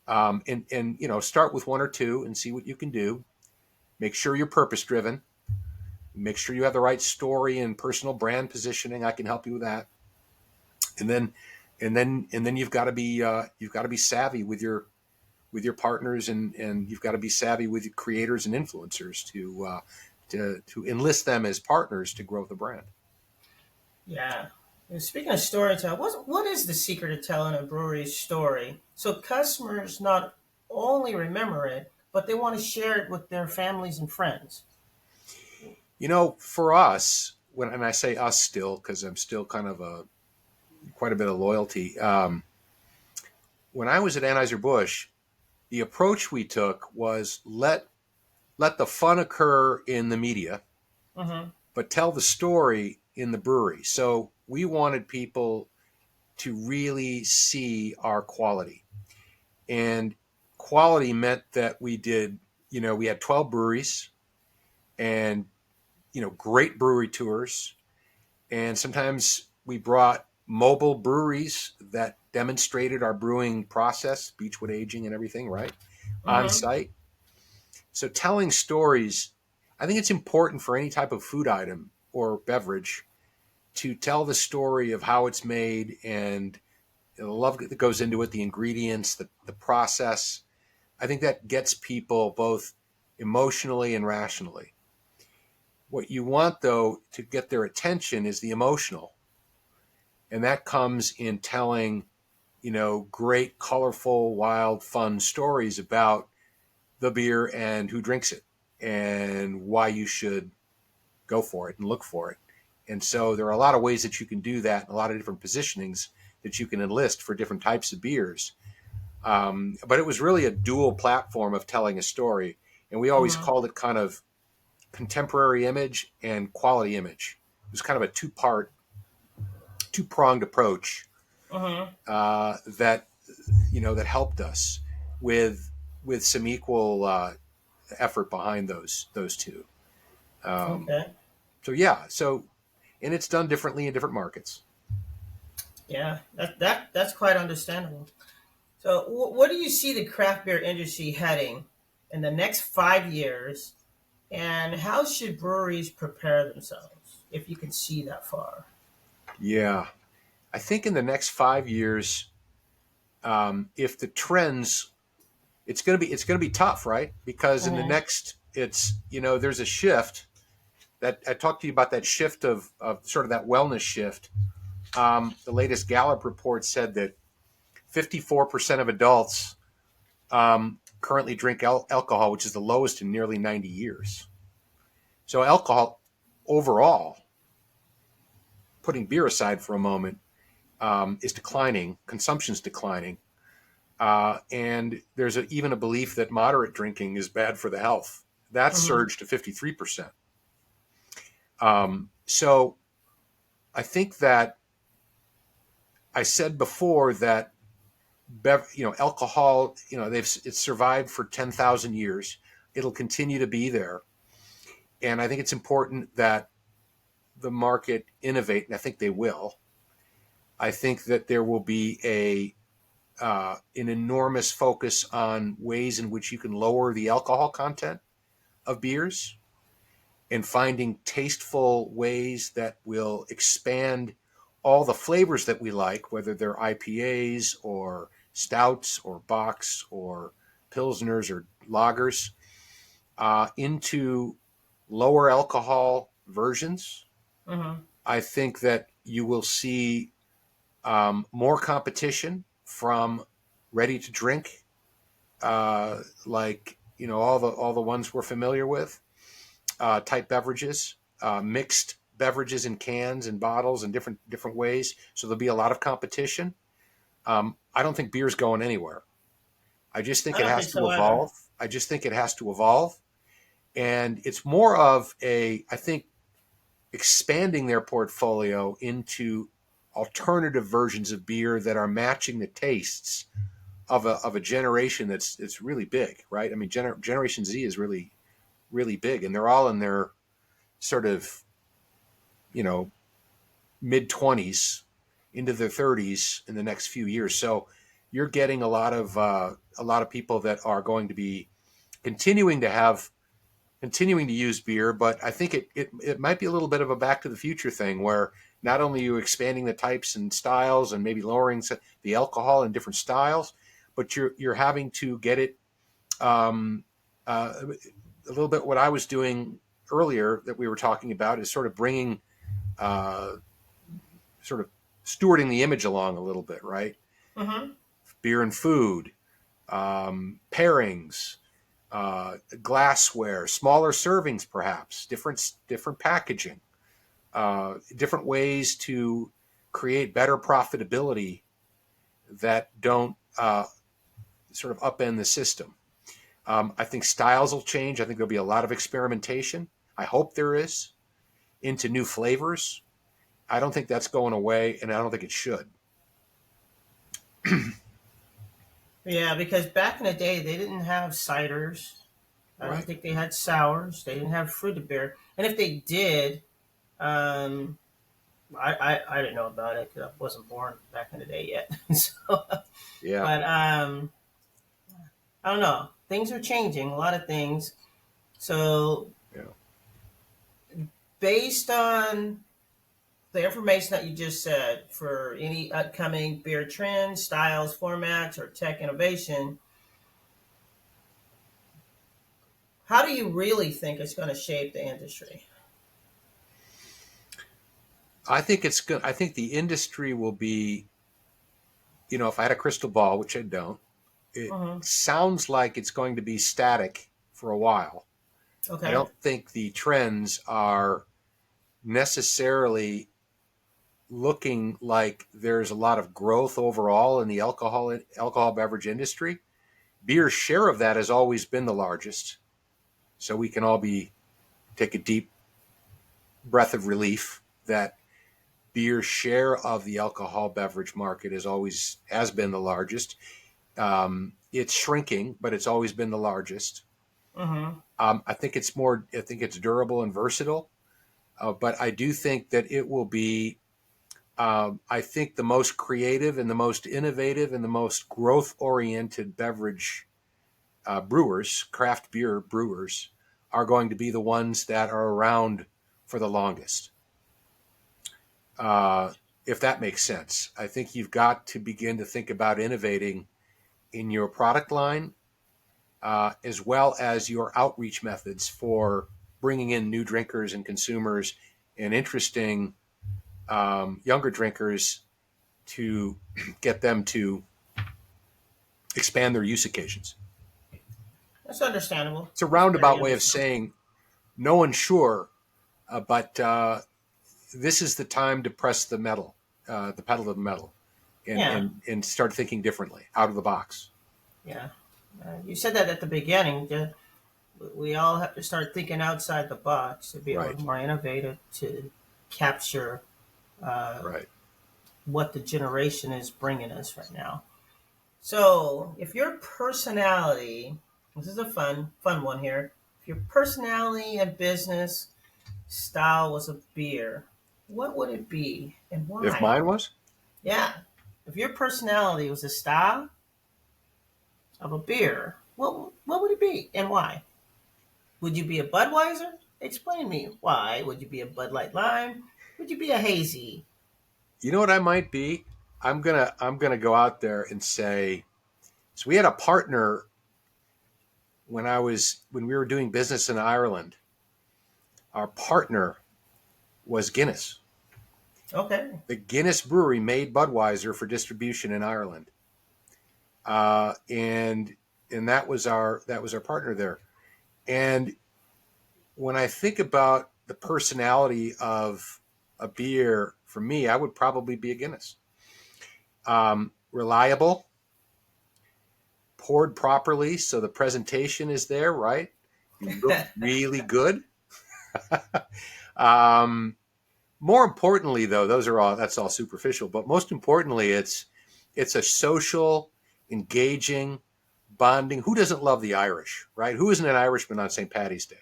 [SPEAKER 2] and start with one or two and see what you can do. Make sure you're purpose driven. Make sure you have the right story and personal brand positioning. I can help you with that. And then you've got to be savvy with your partners, and you've got to be savvy with creators and influencers to enlist them as partners to grow the brand.
[SPEAKER 1] Yeah. And speaking of storytelling, what is the secret to telling a brewery's story so customers not only remember it, but they want to share it with their families and friends?
[SPEAKER 2] For us, and I say us still because I'm still kind of quite a bit of loyalty. When I was at Anheuser-Busch, the approach we took was let the fun occur in the media,
[SPEAKER 1] Mm-hmm.
[SPEAKER 2] but tell the story in the brewery. So we wanted people to really see our quality. And quality meant that we had 12 breweries, and, great brewery tours. And sometimes we brought mobile breweries that demonstrated our brewing process, beechwood aging and everything, right, on
[SPEAKER 1] Mm-hmm.
[SPEAKER 2] site. So telling stories, I think it's important for any type of food item or beverage to tell the story of how it's made, and the love that goes into it, the ingredients, the process. I think that gets people both emotionally and rationally. What you want, though, to get their attention is the emotional. And that comes in telling, great, colorful, wild, fun stories about the beer and who drinks it and why you should go for it and look for it. And so there are a lot of ways that you can do that, and a lot of different positionings that you can enlist for different types of beers. But it was really a dual platform of telling a story. And we always
[SPEAKER 1] Mm-hmm.
[SPEAKER 2] called it kind of contemporary image and quality image. It was kind of a two-pronged approach,
[SPEAKER 1] Mm-hmm.
[SPEAKER 2] that helped us with some equal effort behind those two. Um,
[SPEAKER 1] Okay.
[SPEAKER 2] so yeah, and it's done differently in different markets.
[SPEAKER 1] Yeah, that's quite understandable. So, where do you see the craft beer industry heading in the next 5 years, and how should breweries prepare themselves if you can see that far?
[SPEAKER 2] Yeah. I think in the next 5 years, if the trends, it's going to be tough, right? Because in the
[SPEAKER 1] Mm-hmm.
[SPEAKER 2] next, there's a shift that I talked to you about, that shift of sort of that wellness shift. The latest Gallup report said that 54% of adults currently drink alcohol, which is the lowest in nearly 90 years. So alcohol overall, putting beer aside for a moment, is declining. Consumption's declining. And there's even a belief that moderate drinking is bad for the health. That
[SPEAKER 1] Mm-hmm.
[SPEAKER 2] surged to 53%. So I think that I said before that alcohol, it's survived for 10,000 years. It'll continue to be there. And I think it's important that the market innovate, and I think they will. I think that there will be an enormous focus on ways in which you can lower the alcohol content of beers, and finding tasteful ways that will expand all the flavors that we like, whether they're IPAs or stouts or bocks or pilsners or lagers, into lower alcohol versions.
[SPEAKER 1] Mm-hmm.
[SPEAKER 2] I think that you will see more competition from ready to drink, like all the ones we're familiar with, type beverages, mixed beverages in cans and bottles and different ways. So there'll be a lot of competition. I don't think beer's going anywhere. I just think
[SPEAKER 1] I
[SPEAKER 2] it
[SPEAKER 1] don't
[SPEAKER 2] has
[SPEAKER 1] think
[SPEAKER 2] to
[SPEAKER 1] so either.
[SPEAKER 2] evolve. I just think it has to evolve, and it's more of I think, expanding their portfolio into alternative versions of beer that are matching the tastes of a generation that's really big, right? I mean, Generation Z is really really big, and they're all in their sort of you know mid 20s into their 30s in the next few years. So you're getting a lot of people that are going to be continuing to have continuing to use beer, but I think it might be a little bit of a back to the future thing, where not only are you expanding the types and styles and maybe lowering the alcohol in different styles, but you're having to get it, um, a little bit what I was doing earlier that we were talking about, is sort of bringing, uh, sort of stewarding the image along a little bit, right?
[SPEAKER 1] Mm-hmm.
[SPEAKER 2] Beer and food, pairings, glassware, smaller servings, perhaps different packaging, different ways to create better profitability that don't sort of upend the system. I think styles will change. I think there'll be a lot of experimentation. I hope there is, into new flavors. I don't think that's going away, and I don't think it should.
[SPEAKER 1] Yeah, because back in the day, they didn't have ciders. I don't
[SPEAKER 2] Right.
[SPEAKER 1] think they had sours. They didn't have fruited beer. And if they did, um, I didn't know about it because I wasn't born back in the day yet. So,
[SPEAKER 2] Yeah.
[SPEAKER 1] but I don't know. Things are changing, a lot of things. So,
[SPEAKER 2] Yeah.
[SPEAKER 1] based on the information that you just said, for any upcoming beer trends, styles, formats, or tech innovation, how do you really think it's going to shape the industry?
[SPEAKER 2] I think it's good. I think the industry will be, if I had a crystal ball, which I don't, it
[SPEAKER 1] Mm-hmm.
[SPEAKER 2] sounds like it's going to be static for a while. I
[SPEAKER 1] Okay.
[SPEAKER 2] don't think the trends are necessarily looking like there's a lot of growth overall in the alcohol beverage industry. Beer's share of that has always been the largest. So we can all take a deep breath of relief that beer's share of the alcohol beverage market has been the largest. It's shrinking, but it's always been the largest.
[SPEAKER 1] Mm-hmm.
[SPEAKER 2] I think it's more. I think it's durable and versatile. But I do think that it will be. I think the most creative and the most innovative and the most growth-oriented beverage brewers, craft beer brewers, are going to be the ones that are around for the longest. If that makes sense. I think you've got to begin to think about innovating in your product line, as well as your outreach methods for bringing in new drinkers and consumers and interesting younger drinkers to get them to expand their use occasions.
[SPEAKER 1] That's understandable.
[SPEAKER 2] It's a
[SPEAKER 1] That's very
[SPEAKER 2] roundabout way of
[SPEAKER 1] understandable.
[SPEAKER 2] saying no one's sure, but this is the time to press the metal, the pedal to the metal,
[SPEAKER 1] Yeah,
[SPEAKER 2] and start thinking differently, out of the box.
[SPEAKER 1] yeah. You said that at the beginning. We all have to start thinking outside the box to be able to
[SPEAKER 2] Right,
[SPEAKER 1] more innovative to capture
[SPEAKER 2] right.
[SPEAKER 1] what the generation is bringing us right now. So, if your personality, this is a fun one here. If your personality and business style was a beer, what would it be and
[SPEAKER 2] If
[SPEAKER 1] why?
[SPEAKER 2] mine was,
[SPEAKER 1] Yeah. If your personality was a style of a beer, what would it be and why? Would you be a Budweiser? Explain me why. Would you be a Bud Light Lime? Would you be a hazy?
[SPEAKER 2] you know what I might be? I'm gonna go out there and say, so we had a partner when we were doing business in Ireland. Our partner was Guinness.
[SPEAKER 1] Okay.
[SPEAKER 2] The Guinness Brewery made Budweiser for distribution in Ireland, and that was our partner there. And when I think about the personality of a beer, for me, I would probably be a Guinness. Reliable, poured properly, so the presentation is there, right? You look really good. um, More importantly, though, that's all superficial. But most importantly, it's a social, engaging, bonding. Who doesn't love the Irish, right? Who isn't an Irishman on St. Patty's Day?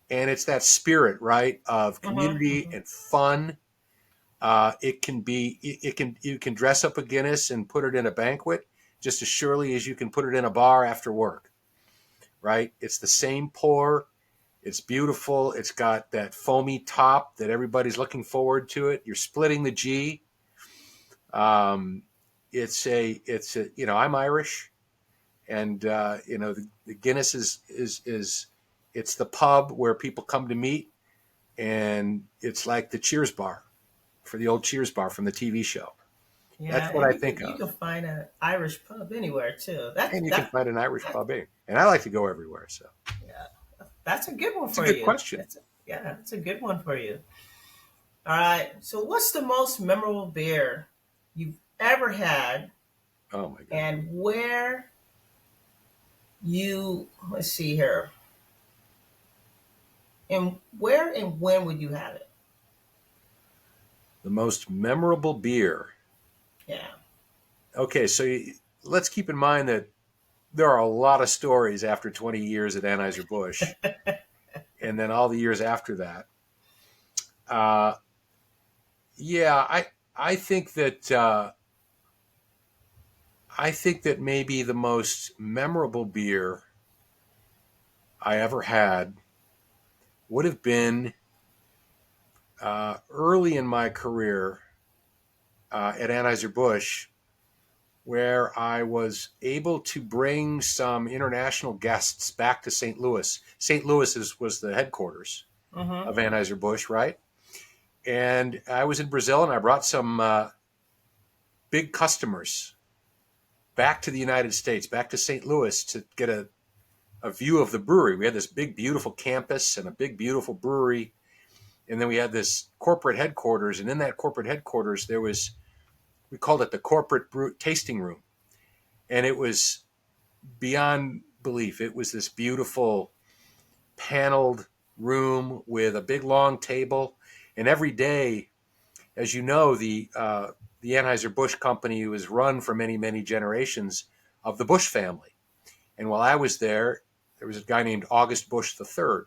[SPEAKER 2] And it's that spirit, right, of community
[SPEAKER 1] Mm-hmm.
[SPEAKER 2] and fun. It can be, you can dress up a Guinness and put it in a banquet just as surely as you can put it in a bar after work, right? It's the same pour. It's beautiful. It's got that foamy top that everybody's looking forward to it. You're splitting the G. Um, I'm Irish, and the Guinness is it's the pub where people come to meet, and it's like the Cheers bar for the old Cheers bar from the TV show.
[SPEAKER 1] Yeah,
[SPEAKER 2] That's what
[SPEAKER 1] and
[SPEAKER 2] I
[SPEAKER 1] you can
[SPEAKER 2] think
[SPEAKER 1] you
[SPEAKER 2] of.
[SPEAKER 1] can find an Irish pub anywhere too.
[SPEAKER 2] And you can find an Irish
[SPEAKER 1] That
[SPEAKER 2] pub here, and I like to go everywhere. So
[SPEAKER 1] yeah, that's a good one
[SPEAKER 2] it's a
[SPEAKER 1] for
[SPEAKER 2] good
[SPEAKER 1] you.
[SPEAKER 2] question.
[SPEAKER 1] That's a good one for you. All right. So, what's the most memorable beer you've ever had,
[SPEAKER 2] Oh my God.
[SPEAKER 1] and where you? Let's see here. And where and when would you have it?
[SPEAKER 2] The most memorable beer.
[SPEAKER 1] Yeah.
[SPEAKER 2] Okay, so let's keep in mind that there are a lot of stories after 20 years at Anheuser-Busch, and then all the years after that. Uh, yeah, I think that maybe the most memorable beer I ever had would have been early in my career at Anheuser-Busch, where I was able to bring some international guests back to St. Louis. St. Louis was the headquarters
[SPEAKER 1] Mm-hmm.
[SPEAKER 2] of Anheuser-Busch, right? And I was in Brazil, and I brought some big customers back to the United States, back to St. Louis, to get a view of the brewery. We had this big, beautiful campus and a big, beautiful brewery. And then we had this corporate headquarters. And in that corporate headquarters, we called it the corporate tasting room. And it was beyond belief. It was this beautiful paneled room with a big, long table. And every day, as you know, the Anheuser-Busch company was run for many, many generations of the Busch family. And while I was there was a guy named August Busch III.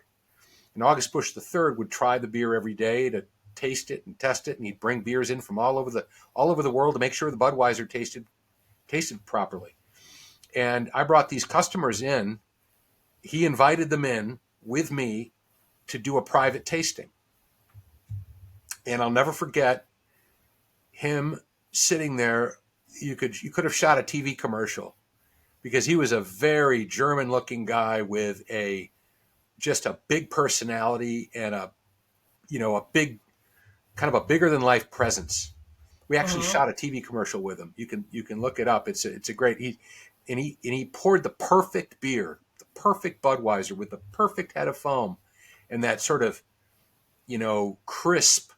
[SPEAKER 2] And August Busch III would try the beer every day to taste it and test it, and he'd bring beers in from all over the world to make sure the Budweiser tasted properly. And I brought these customers in. He invited them in with me to do a private tasting. And I'll never forget him sitting there. You could have shot a TV commercial, because he was a very German looking guy with just a big personality and a big, kind of a bigger than life presence. We actually
[SPEAKER 1] Mm-hmm.
[SPEAKER 2] shot a TV commercial with him. You can look it up. It's a great, he poured the perfect beer, the perfect Budweiser with the perfect head of foam, and that sort of, crisp,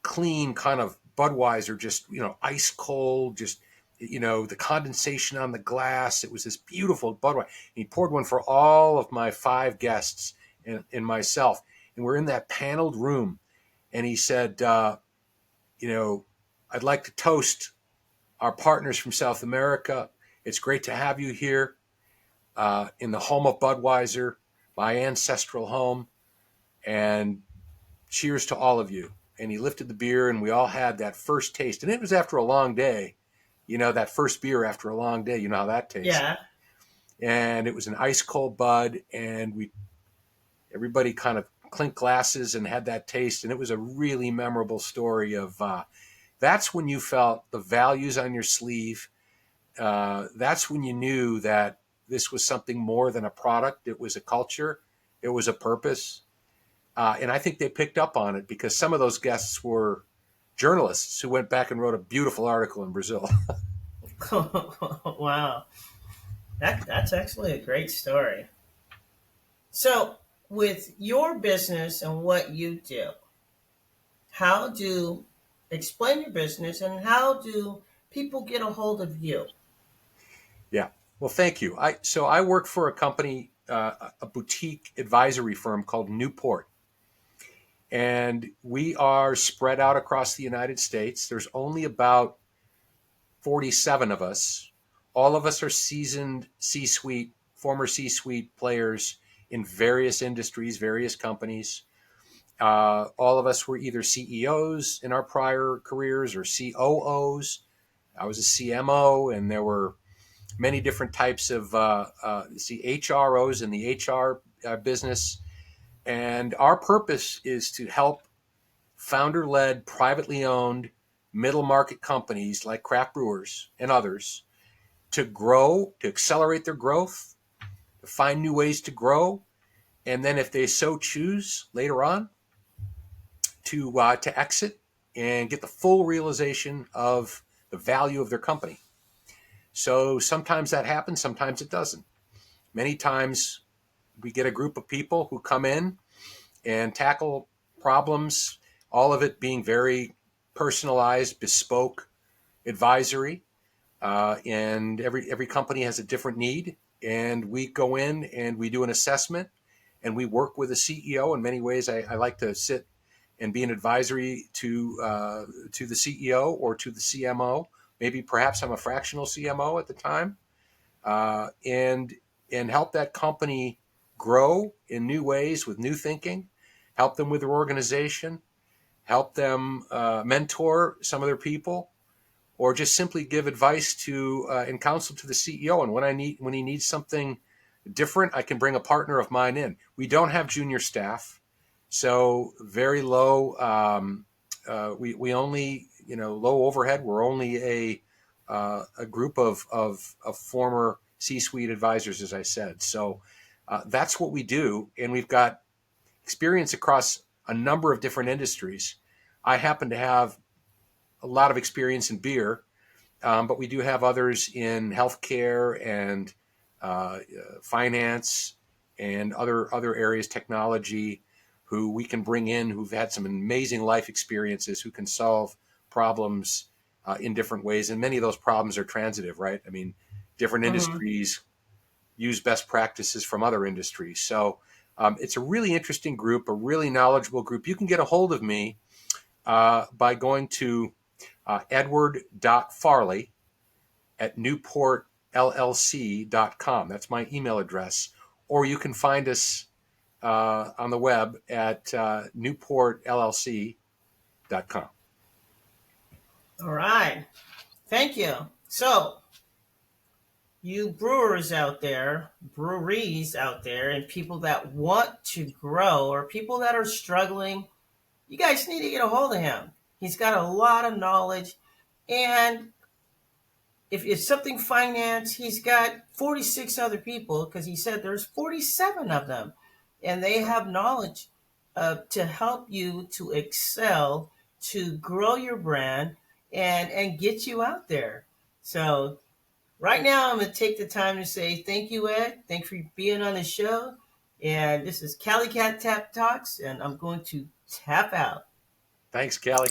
[SPEAKER 2] clean kind of Budweiser, just, ice cold, just, the condensation on the glass. It was this beautiful Budweiser. He poured one for all of my 5 guests and myself. And we're in that paneled room. And he said, I'd like to toast our partners from South America. It's great to have you here in the home of Budweiser, my ancestral home. And cheers to all of you. And he lifted the beer, and we all had that first taste. And it was after a long day, that first beer after a long day, you know how that tastes.
[SPEAKER 1] Yeah.
[SPEAKER 2] And it was an ice cold Bud, and everybody kind of clinked glasses and had that taste. And it was a really memorable story of that's when you felt the values on your sleeve. That's when you knew that this was something more than a product. It was a culture. It was a purpose. And I think they picked up on it, because some of those guests were journalists who went back and wrote a beautiful article in Brazil.
[SPEAKER 1] Wow. That's actually a great story. So, with your business and what you do, how do explain your business and how do people get a hold of you?
[SPEAKER 2] Yeah. Well, thank you. I work for a company, a boutique advisory firm called Newport, and we are spread out across the United States. There's only about 47 of us. All of us are seasoned C-suite, former C-suite players in various industries, various companies. All of us were either CEOs in our prior careers or COOs. I was a CMO, and there were many different types of HROs in the HR business. And our purpose is to help founder-led, privately owned, middle market companies like craft brewers and others to grow, to accelerate their growth, to find new ways to grow, and then if they so choose later on, to exit and get the full realization of the value of their company. So sometimes that happens, sometimes it doesn't. Many times we get a group of people who come in and tackle problems, all of it being very personalized, bespoke, advisory. And every company has a different need. And we go in and we do an assessment, and we work with a CEO. In many ways, I like to sit and be an advisory to the CEO or to the CMO. Maybe perhaps I'm a fractional CMO at the time, and help that company grow in new ways with new thinking, help them with their organization, help them mentor some of their people, or just simply give advice to and counsel to the CEO. And when he needs something different, I can bring a partner of mine in. We don't have junior staff, so very low. We only, low overhead. We're only a group of former C-suite advisors, as I said. So that's what we do, and we've got experience across a number of different industries. I happen to have a lot of experience in beer, but we do have others in healthcare and finance and other areas, technology, who we can bring in, who've had some amazing life experiences, who can solve problems in different ways. And many of those problems are transitive, right? I mean, different
[SPEAKER 1] Mm-hmm.
[SPEAKER 2] industries use best practices from other industries. So it's a really interesting group, a really knowledgeable group. You can get a hold of me by going to edward.farley at newportllc.com. That's my email address. Or you can find us on the web at newportllc.com.
[SPEAKER 1] All right. Thank you. So, you brewers out there, breweries out there, and people that want to grow or people that are struggling, you guys need to get a hold of him. He's got a lot of knowledge. And if it's something finance, he's got 46 other people because he said there's 47 of them. And they have knowledge to help you to excel, to grow your brand, and get you out there. So right now, I'm going to take the time to say thank you, Ed. Thanks for being on the show. And this is Cali Cat Tap Talks, and I'm going to tap out.
[SPEAKER 2] Thanks, Callie.